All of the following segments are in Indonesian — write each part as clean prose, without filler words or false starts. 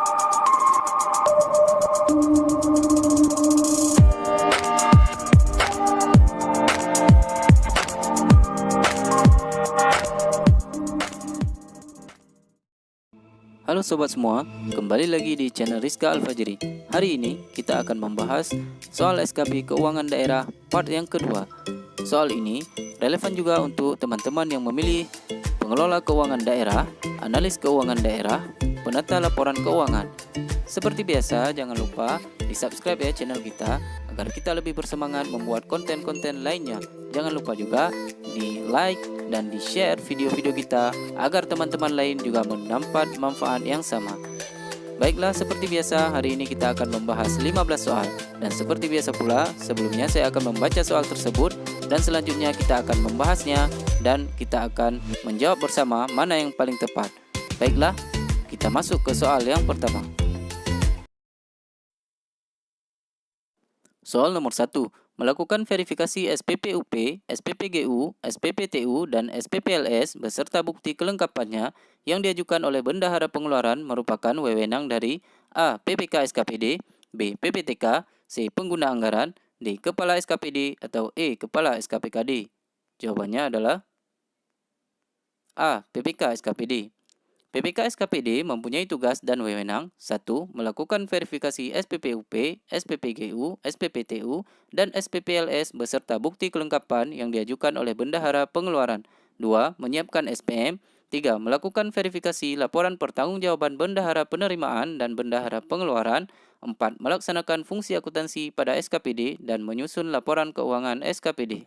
Halo sobat semua, kembali lagi di channel Rizka Al-Fajri. Hari ini kita akan membahas soal SKP Keuangan Daerah part yang kedua. Soal ini relevan juga untuk teman-teman yang memilih pengelola keuangan daerah, analis keuangan daerah, penata laporan keuangan. Seperti biasa, jangan lupa di-subscribe ya channel kita agar kita lebih bersemangat membuat konten-konten lainnya. Jangan lupa juga di-like dan di-share video-video kita agar teman-teman lain juga mendapat manfaat yang sama. Baiklah, seperti biasa hari ini kita akan membahas 15 soal. Dan seperti biasa pula, sebelumnya saya akan membaca soal tersebut dan selanjutnya kita akan membahasnya dan kita akan menjawab bersama mana yang paling tepat. Baiklah, kita masuk ke soal yang pertama. Soal nomor 1. Melakukan verifikasi SPPUP, SPPGU, SPPTU, dan SPPLS beserta bukti kelengkapannya yang diajukan oleh Bendahara Pengeluaran merupakan wewenang dari A. PPK SKPD, B. PPTK, C. Pengguna Anggaran, D. Kepala SKPD, atau E. Kepala SKPKD. Jawabannya adalah A. PPK SKPD. PPK SKPD mempunyai tugas dan wewenang 1. Melakukan verifikasi SPPUP, SPPGU, SPPTU, dan SPPLS beserta bukti kelengkapan yang diajukan oleh Bendahara Pengeluaran. 2. Menyiapkan SPM. 3. Melakukan verifikasi laporan pertanggungjawaban Bendahara Penerimaan dan Bendahara Pengeluaran. 4. Melaksanakan fungsi akuntansi pada SKPD dan menyusun laporan keuangan SKPD.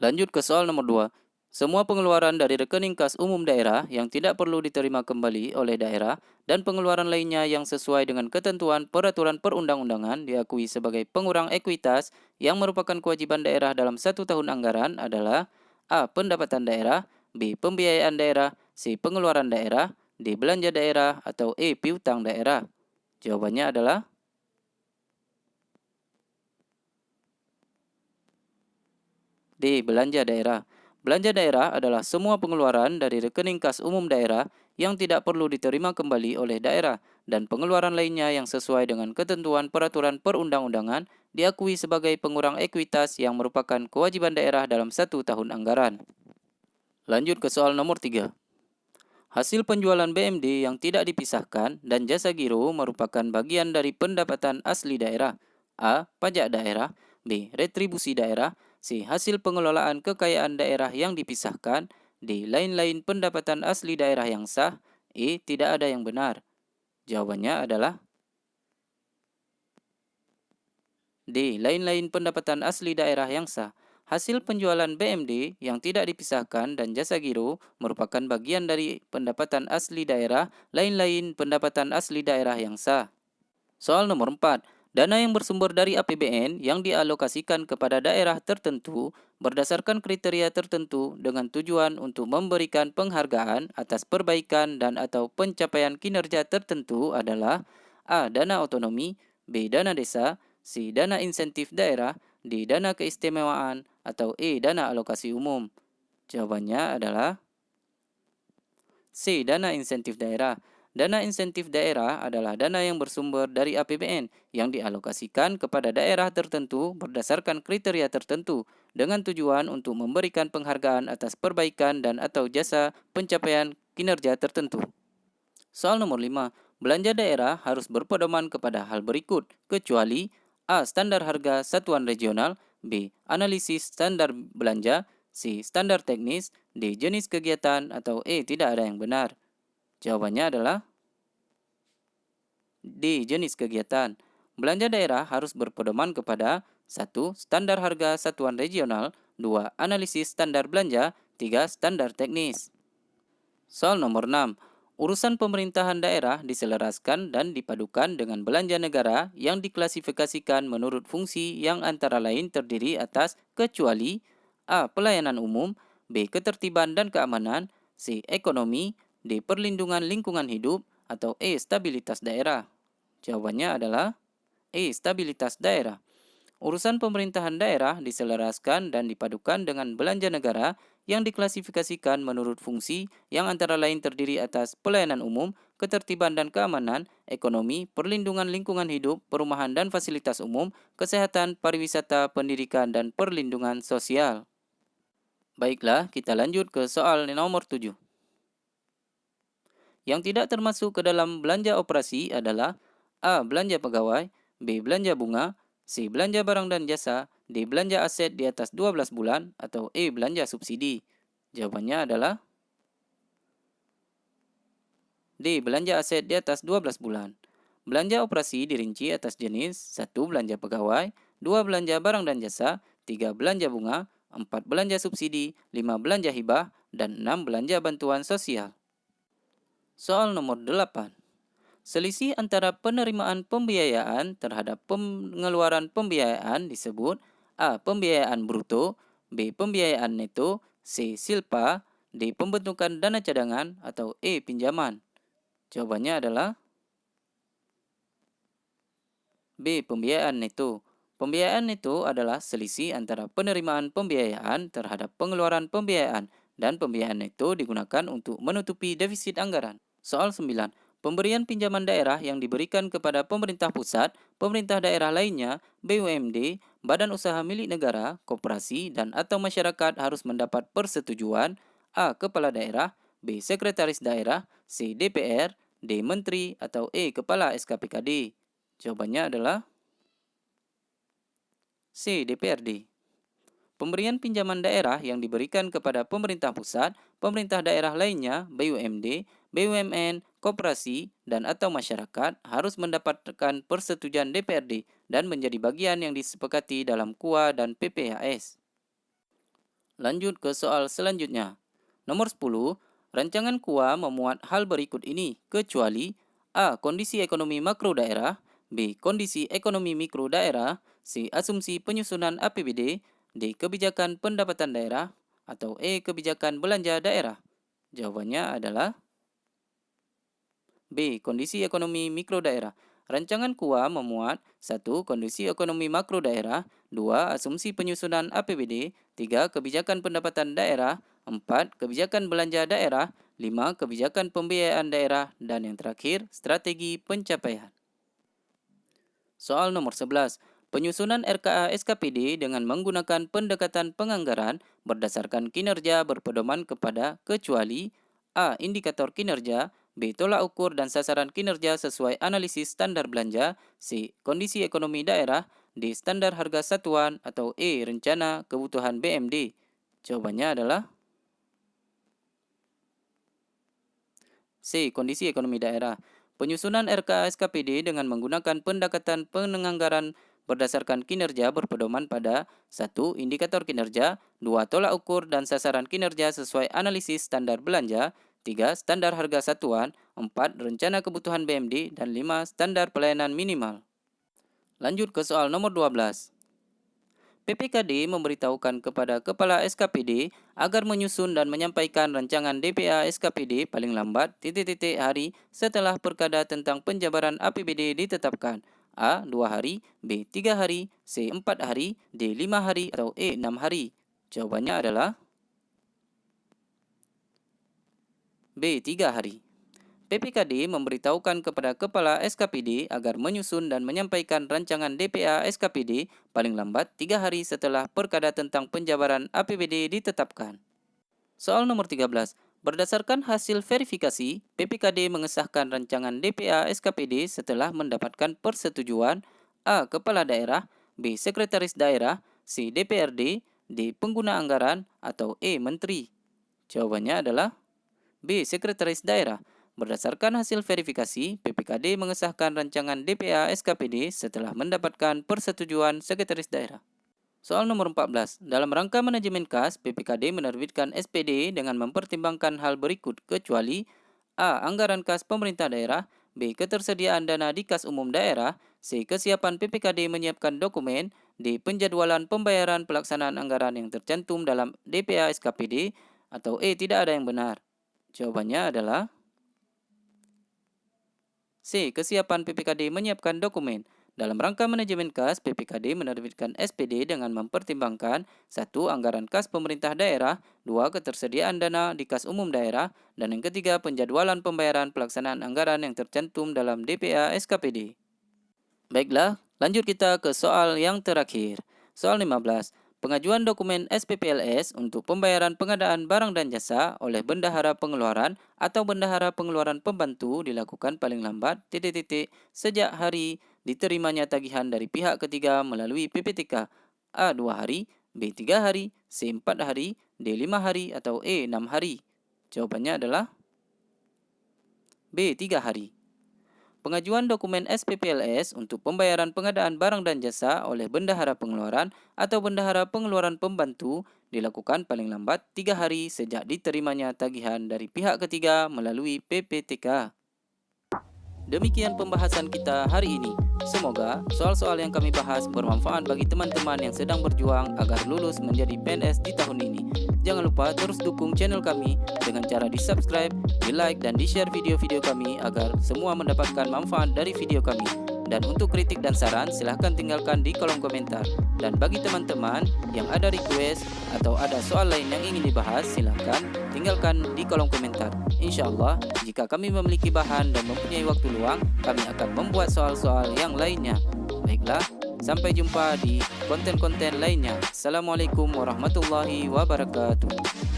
Lanjut ke soal nomor 2. Semua pengeluaran dari rekening kas umum daerah yang tidak perlu diterima kembali oleh daerah dan pengeluaran lainnya yang sesuai dengan ketentuan peraturan perundang-undangan diakui sebagai pengurang ekuitas yang merupakan kewajiban daerah dalam 1 tahun anggaran adalah A. Pendapatan daerah, B. Pembiayaan daerah, C. Pengeluaran daerah, D. Belanja daerah, atau E. Piutang daerah. Jawabannya adalah D. Belanja daerah. Belanja daerah adalah semua pengeluaran dari rekening kas umum daerah yang tidak perlu diterima kembali oleh daerah dan pengeluaran lainnya yang sesuai dengan ketentuan peraturan perundang-undangan diakui sebagai pengurang ekuitas yang merupakan kewajiban daerah dalam 1 tahun anggaran. Lanjut ke soal nomor 3. Hasil penjualan BMD yang tidak dipisahkan dan jasa giro merupakan bagian dari pendapatan asli daerah. A. Pajak daerah, B. Retribusi daerah, C. Hasil pengelolaan kekayaan daerah yang dipisahkan, D. Lain-lain pendapatan asli daerah yang sah, E. Tidak ada yang benar. Jawabannya adalah D. Lain-lain pendapatan asli daerah yang sah. Hasil penjualan BMD yang tidak dipisahkan dan jasa giro merupakan bagian dari pendapatan asli daerah, lain-lain pendapatan asli daerah yang sah. Soal nomor 4. Dana yang bersumber dari APBN yang dialokasikan kepada daerah tertentu berdasarkan kriteria tertentu dengan tujuan untuk memberikan penghargaan atas perbaikan dan atau pencapaian kinerja tertentu adalah A. Dana otonomi, B. Dana desa, C. Dana insentif daerah, D. Dana keistimewaan, atau E. Dana alokasi umum. Jawabannya adalah C. Dana insentif daerah. Dana insentif daerah adalah dana yang bersumber dari APBN yang dialokasikan kepada daerah tertentu berdasarkan kriteria tertentu dengan tujuan untuk memberikan penghargaan atas perbaikan dan atau jasa pencapaian kinerja tertentu. Soal nomor 5. Belanja daerah harus berpedoman kepada hal berikut, kecuali A. Standar harga satuan regional, B. Analisis standar belanja, C. Standar teknis, D. Jenis kegiatan, atau E. Tidak ada yang benar. Jawabannya adalah D. Jenis kegiatan. Belanja daerah harus berpedoman kepada 1. Standar harga satuan regional, 2. Analisis standar belanja, 3. Standar teknis. Soal nomor 6. Urusan pemerintahan daerah diselaraskan dan dipadukan dengan belanja negara yang diklasifikasikan menurut fungsi yang antara lain terdiri atas kecuali A. Pelayanan umum, B. Ketertiban dan keamanan, C. Ekonomi, D. Perlindungan lingkungan hidup, atau E. Stabilitas daerah. Jawabannya adalah E. Stabilitas daerah. Urusan pemerintahan daerah diselaraskan dan dipadukan dengan belanja negara yang diklasifikasikan menurut fungsi yang antara lain terdiri atas pelayanan umum, ketertiban dan keamanan, ekonomi, perlindungan lingkungan hidup, perumahan dan fasilitas umum, kesehatan, pariwisata, pendidikan, dan perlindungan sosial. Baiklah, kita lanjut ke soal nomor 7. Yang tidak termasuk ke dalam belanja operasi adalah A. Belanja pegawai, B. Belanja bunga, C. Belanja barang dan jasa, D. Belanja aset di atas 12 bulan, atau E. Belanja subsidi. Jawabannya adalah D. Belanja aset di atas 12 bulan. Belanja operasi dirinci atas jenis 1. Belanja pegawai, 2. Belanja barang dan jasa, 3. Belanja bunga, 4. Belanja subsidi, 5. Belanja hibah, dan 6. Belanja bantuan sosial. Soal nomor 8. Selisih antara penerimaan pembiayaan terhadap pengeluaran pembiayaan disebut A. Pembiayaan bruto, B. Pembiayaan neto, C. Silpa, D. Pembentukan dana cadangan, atau E. Pinjaman. Jawabannya adalah B. Pembiayaan neto. Pembiayaan neto adalah selisih antara penerimaan pembiayaan terhadap pengeluaran pembiayaan, dan pembiayaan neto digunakan untuk menutupi defisit anggaran. Soal 9. Pemberian pinjaman daerah yang diberikan kepada pemerintah pusat, pemerintah daerah lainnya, BUMD, badan usaha milik negara, koperasi, dan atau masyarakat harus mendapat persetujuan A. Kepala daerah, B. Sekretaris daerah, C. DPR, D. Menteri, atau E. Kepala SKPKD. Jawabannya adalah C. DPRD. Pemberian pinjaman daerah yang diberikan kepada pemerintah pusat, pemerintah daerah lainnya, BUMD, BUMN, koperasi, dan atau masyarakat harus mendapatkan persetujuan DPRD dan menjadi bagian yang disepakati dalam KUA dan PPHS. Lanjut ke soal selanjutnya. Nomor 10. Rancangan KUA memuat hal berikut ini, kecuali A. Kondisi ekonomi makro daerah, B. Kondisi ekonomi mikro daerah, C. Asumsi penyusunan APBD, D. Kebijakan pendapatan daerah, atau E. Kebijakan belanja daerah. Jawabannya adalah B. Kondisi ekonomi mikro daerah. Rancangan KUA memuat 1. Kondisi ekonomi makro daerah, 2. Asumsi penyusunan APBD, 3. Kebijakan pendapatan daerah, 4. Kebijakan belanja daerah, 5. Kebijakan pembiayaan daerah, dan yang terakhir, strategi pencapaian. Soal nomor 11. Penyusunan RKA SKPD dengan menggunakan pendekatan penganggaran berdasarkan kinerja berpedoman kepada kecuali A. Indikator kinerja, B. Tolak ukur dan sasaran kinerja sesuai analisis standar belanja, C. Kondisi ekonomi daerah, D. Standar harga satuan, atau E. Rencana kebutuhan BMD. Jawabannya adalah C. Kondisi ekonomi daerah. Penyusunan RKA SKPD dengan menggunakan pendekatan penganggaran berdasarkan kinerja berpedoman pada 1. Indikator kinerja, 2. Tolak ukur dan sasaran kinerja sesuai analisis standar belanja, 3. Standar harga satuan, 4. Rencana kebutuhan BMD, dan 5. Standar pelayanan minimal. Lanjut ke soal nomor 12. PPKD memberitahukan kepada Kepala SKPD agar menyusun dan menyampaikan rancangan DPA SKPD paling lambat ... hari setelah perkada tentang penjabaran APBD ditetapkan. A. 2 hari, B. 3 hari, C. 4 hari, D. 5 hari, atau E. 6 hari. Jawabannya adalah B. 3 hari. PPKD memberitahukan kepada Kepala SKPD agar menyusun dan menyampaikan rancangan DPA SKPD paling lambat 3 hari setelah perkada tentang penjabaran APBD ditetapkan. Soal nomor 13. Berdasarkan hasil verifikasi, PPKD mengesahkan rancangan DPA SKPD setelah mendapatkan persetujuan A. Kepala daerah, B. Sekretaris daerah, C. DPRD, D. Pengguna anggaran, atau E. Menteri. Jawabannya adalah B. Sekretaris daerah. Berdasarkan hasil verifikasi, PPKD mengesahkan rancangan DPA SKPD setelah mendapatkan persetujuan Sekretaris Daerah. Soal nomor 14. Dalam rangka manajemen kas, PPKD menerbitkan SPD dengan mempertimbangkan hal berikut kecuali A. Anggaran kas pemerintah daerah, B. Ketersediaan dana di kas umum daerah, C. Kesiapan PPKD menyiapkan dokumen, D. Penjadwalan pembayaran pelaksanaan anggaran yang tercantum dalam DPA SKPD, atau E. Tidak ada yang benar. Jawabannya adalah C. Kesiapan PPKD menyiapkan dokumen. Dalam rangka manajemen kas, PPKD menerbitkan SPD dengan mempertimbangkan 1. Anggaran kas pemerintah daerah, 2. Ketersediaan dana di kas umum daerah, dan yang ketiga penjadwalan pembayaran pelaksanaan anggaran yang tercantum dalam DPA SKPD. Baiklah, lanjut kita ke soal yang terakhir. Soal 15. Pengajuan dokumen SPPLS untuk pembayaran pengadaan barang dan jasa oleh bendahara pengeluaran atau bendahara pengeluaran pembantu dilakukan paling lambat ... sejak hari diterimanya tagihan dari pihak ketiga melalui PPTK. A. 2 hari, B. 3 hari, C. 4 hari, D. 5 hari, atau E. 6 hari. Jawabannya adalah B. 3 hari. Pengajuan dokumen SPPLS untuk pembayaran pengadaan barang dan jasa oleh bendahara pengeluaran atau bendahara pengeluaran pembantu dilakukan paling lambat 3 hari sejak diterimanya tagihan dari pihak ketiga melalui PPTK. Demikian pembahasan kita hari ini. Semoga soal-soal yang kami bahas bermanfaat bagi teman-teman yang sedang berjuang agar lulus menjadi PNS di tahun ini. Jangan lupa terus dukung channel kami dengan cara di-subscribe, di-like, dan di-share video-video kami agar semua mendapatkan manfaat dari video kami. Dan untuk kritik dan saran, silahkan tinggalkan di kolom komentar. Dan bagi teman-teman yang ada request atau ada soal lain yang ingin dibahas, silahkan tinggalkan di kolom komentar. InsyaAllah, jika kami memiliki bahan dan mempunyai waktu luang, kami akan membuat soal-soal yang lainnya. Baiklah, sampai jumpa di konten-konten lainnya. Assalamualaikum warahmatullahi wabarakatuh.